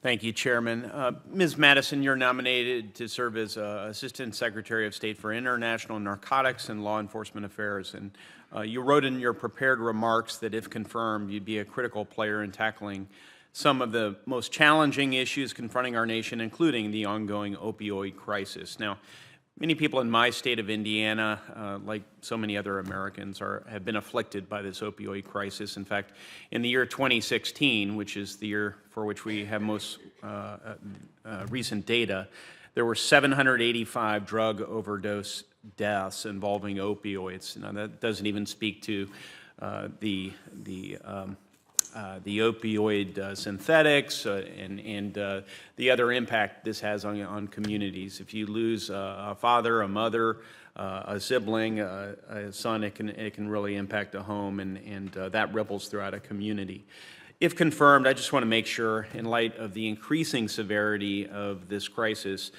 Thank you, Chairman. Ms. Madison, you're nominated to serve as Assistant Secretary of State for International Narcotics and Law Enforcement Affairs. And you wrote in your prepared remarks that if confirmed, you'd be a critical player in tackling some of the most challenging issues confronting our nation, including the ongoing opioid crisis. Now, many people in my state of Indiana, like so many other Americans, have been afflicted by this opioid crisis. In fact, in the year 2016, which is the year for which we have most recent data, there were 785 drug overdose deaths involving opioids. Now, that doesn't even speak to the opioid synthetics and the other impact this has on communities. If you lose a father, a mother, a sibling, a son, it can really impact a home, and that ripples throughout a community. If confirmed, I just want to make sure, in light of the increasing severity of this crisis,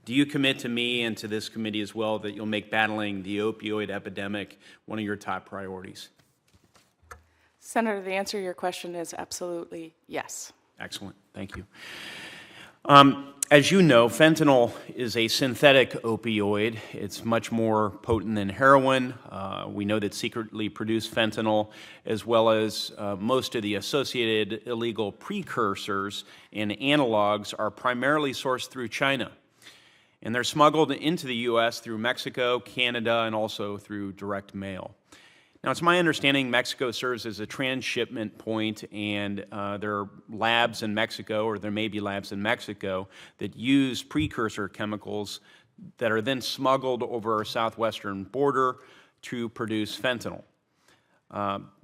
do you commit to me and to this committee as well that you'll make battling the opioid epidemic one of your top priorities? Senator, the answer to your question is absolutely yes. Excellent. Thank you. As you know, fentanyl is a synthetic opioid. It's much more potent than heroin. We know that secretly produced fentanyl, as well as most of the associated illegal precursors and analogs, are primarily sourced through China. And they're smuggled into the U.S. through Mexico, Canada, and also through direct mail. Now, it's my understanding Mexico serves as a transshipment point, and there are labs in Mexico, or there may be labs in Mexico, that use precursor chemicals that are then smuggled over our southwestern border to produce fentanyl.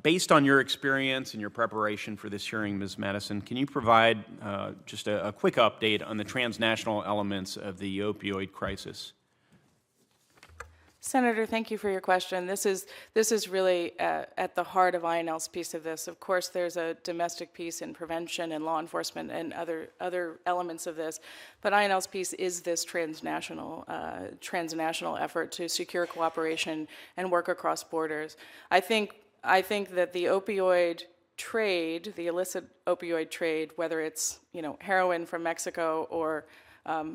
Based on your experience and your preparation for this hearing, Ms. Madison, can you provide just a quick update on the transnational elements of the opioid crisis? Senator, thank you for your question. This is really at the heart of INL's piece of this. Of course, there's a domestic piece in prevention and law enforcement and other elements of this, but INL's piece is this transnational effort to secure cooperation and work across borders. I think that the opioid trade, the illicit opioid trade, whether it's heroin from Mexico or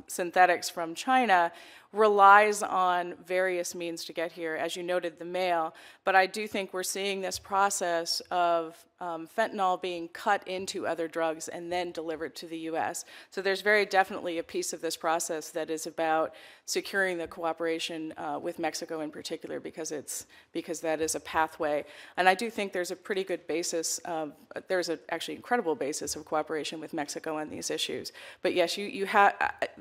synthetics from China, relies on various means to get here, as you noted, the mail. But I do think we're seeing this process of fentanyl being cut into other drugs and then delivered to the U.S. So there's very definitely a piece of this process that is about securing the cooperation with Mexico in particular, because that is a pathway. And I do think there's a pretty good basis, there's an actually incredible basis of cooperation with Mexico on these issues. But yes, you have,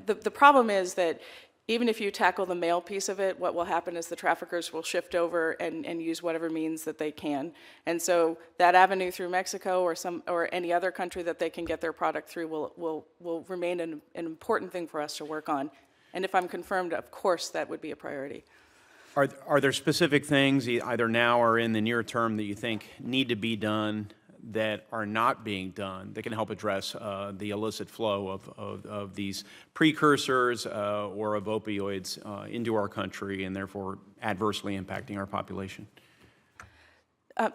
the problem is that even if you tackle the mail piece of it, what will happen is the traffickers will shift over and use whatever means that they can. And so that avenue through Mexico or any other country that they can get their product through will remain an important thing for us to work on. And if I'm confirmed, of course, that would be a priority. Are there specific things, either now or in the near term, that you think need to be done that are not being done that can help address the illicit flow of these precursors or of opioids into our country and therefore adversely impacting our population?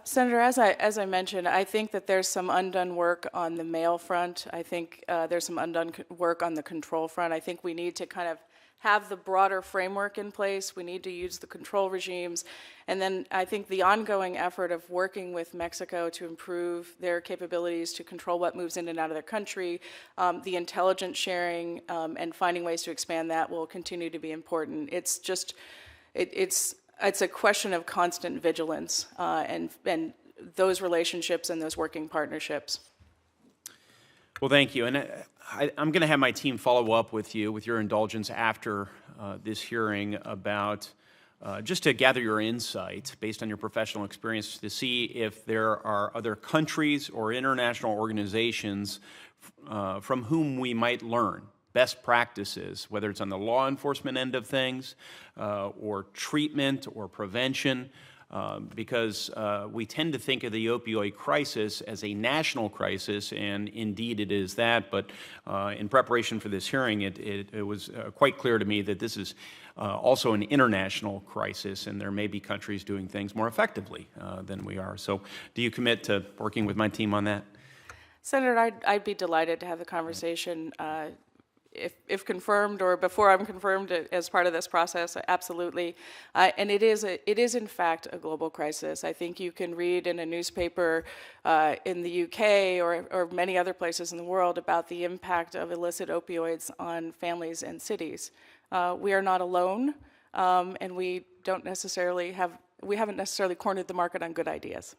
Senator, as I mentioned, I think that there's some undone work on the mail front. I think there's some undone work on the control front. I think we need to kind of have the broader framework in place. We need to use the control regimes. And then I think the ongoing effort of working with Mexico to improve their capabilities to control what moves in and out of their country, the intelligence sharing and finding ways to expand that will continue to be important. It's just, it's a question of constant vigilance and those relationships and those working partnerships. Well, thank you. And I'm going to have my team follow up with you, with your indulgence, after this hearing about just to gather your insight based on your professional experience to see if there are other countries or international organizations from whom we might learn best practices, whether it's on the law enforcement end of things or treatment or prevention. Because we tend to think of the opioid crisis as a national crisis, and indeed it is that, but in preparation for this hearing, it was quite clear to me that this is also an international crisis, and there may be countries doing things more effectively than we are. So do you commit to working with my team on that? Senator, I'd be delighted to have the conversation if confirmed or before I'm confirmed as part of this process, absolutely. And it is in fact a global crisis. I think you can read in a newspaper in the UK or many other places in the world about the impact of illicit opioids on families and cities. We are not alone, and we haven't necessarily cornered the market on good ideas.